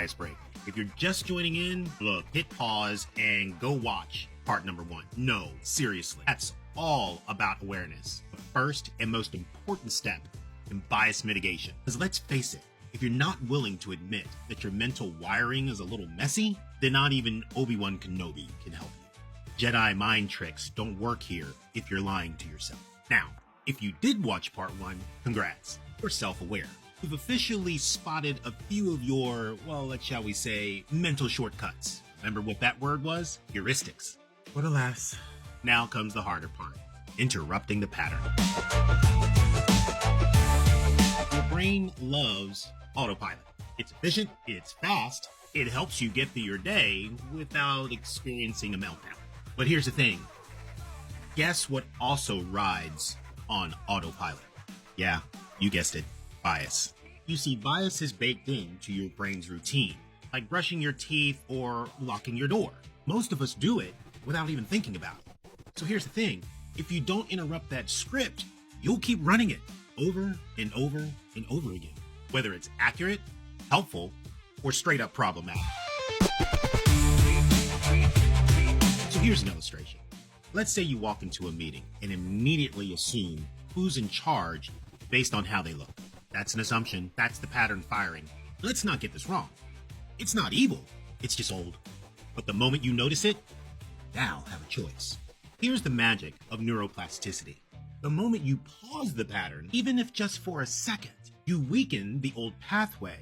bias break. If you're just joining in, look, hit pause and go watch part number 1. No, seriously, that's all about awareness. The first and most important step in bias mitigation. Because let's face it, if you're not willing to admit that your mental wiring is a little messy, then not even Obi-Wan Kenobi can help you. Jedi mind tricks don't work here if you're lying to yourself. Now, if you did watch part 1, congrats, you're self-aware. You've officially spotted a few of your, well, shall we say, mental shortcuts. Remember what that word was? Heuristics. But alas, now comes the harder part, interrupting the pattern. Your brain loves autopilot. It's efficient, it's fast, it helps you get through your day without experiencing a meltdown. But here's the thing. Guess what also rides on autopilot? Yeah, you guessed it, bias. You see, bias is baked into your brain's routine, like brushing your teeth or locking your door. Most of us do it without even thinking about it. So here's the thing. If you don't interrupt that script, you'll keep running it over and over and over again, whether it's accurate, helpful, or straight up problematic. So here's an illustration. Let's say you walk into a meeting and immediately assume who's in charge based on how they look. That's an assumption. That's the pattern firing. Let's not get this wrong. It's not evil. It's just old. But the moment you notice it, now have a choice. Here's the magic of neuroplasticity. The moment you pause the pattern, even if just for a second, you weaken the old pathway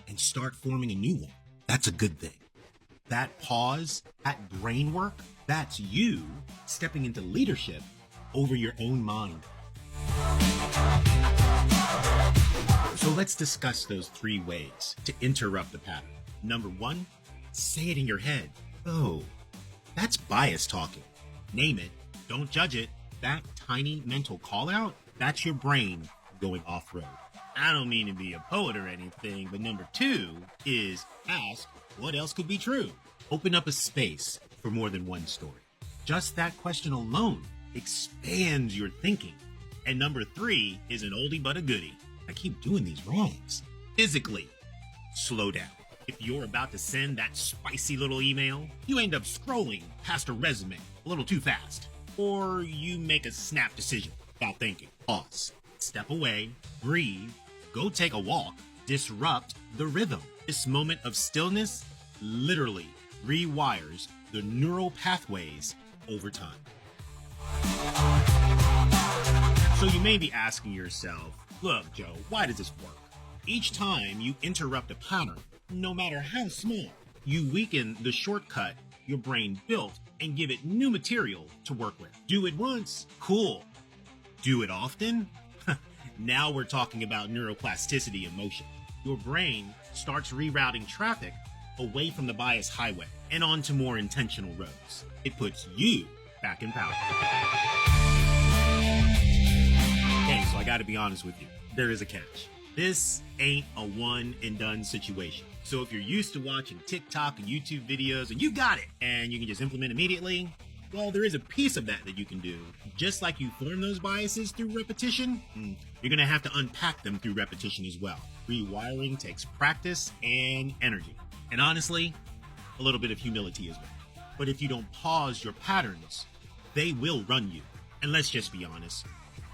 and start forming a new one. That's a good thing. That pause, that brain work, that's you stepping into leadership over your own mind. So let's discuss those 3 ways to interrupt the pattern. Number 1, say it in your head. Oh, that's bias talking. Name it. Don't judge it. That tiny mental call out, that's your brain going off-road. I don't mean to be a poet or anything, but number 2 is ask what else could be true. Open up a space for more than one story. Just that question alone expands your thinking. And number 3 is an oldie but a goodie. I keep doing these wrongs. Physically, slow down. If you're about to send that spicy little email, you end up scrolling past a resume a little too fast. Or you make a snap decision without thinking. Pause. Step away. Breathe. Go take a walk. Disrupt the rhythm. This moment of stillness literally rewires the neural pathways over time. So you may be asking yourself, look, Joe, why does this work? Each time you interrupt a pattern, no matter how small, you weaken the shortcut your brain built and give it new material to work with. Do it once, cool. Do it often? Now we're talking about neuroplasticity in motion. Your brain starts rerouting traffic away from the bias highway and onto more intentional roads. It puts you back in power. Okay, so I gotta be honest with you. There is a catch. This ain't a one and done situation. So if you're used to watching TikTok and YouTube videos and you got it and you can just implement immediately, well, there is a piece of that you can do. Just like you form those biases through repetition, you're gonna have to unpack them through repetition as well. Rewiring takes practice and energy. And honestly, a little bit of humility as well. But if you don't pause your patterns, they will run you. And let's just be honest,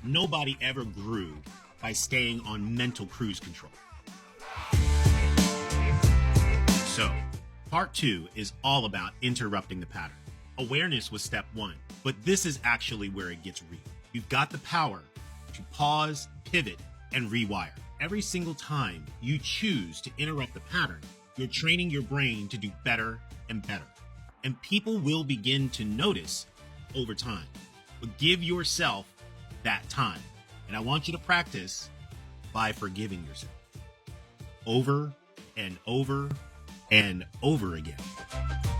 nobody ever grew by staying on mental cruise control. So, part 2 is all about interrupting the pattern. Awareness was step 1, but this is actually where it gets real. You've got the power to pause, pivot, and rewire. Every single time you choose to interrupt the pattern, you're training your brain to do better and better. And people will begin to notice over time. But give yourself that time. And I want you to practice by forgiving yourself over and over and over again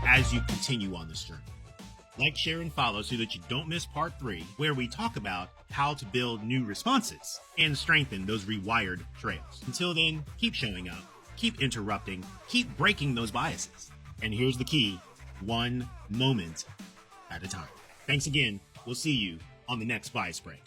as you continue on this journey. Like, share, and follow so that you don't miss part 3, where we talk about how to build new responses and strengthen those rewired trails. Until then, keep showing up, keep interrupting, keep breaking those biases. And here's the key: one moment at a time. Thanks again. We'll see you on the next bias break.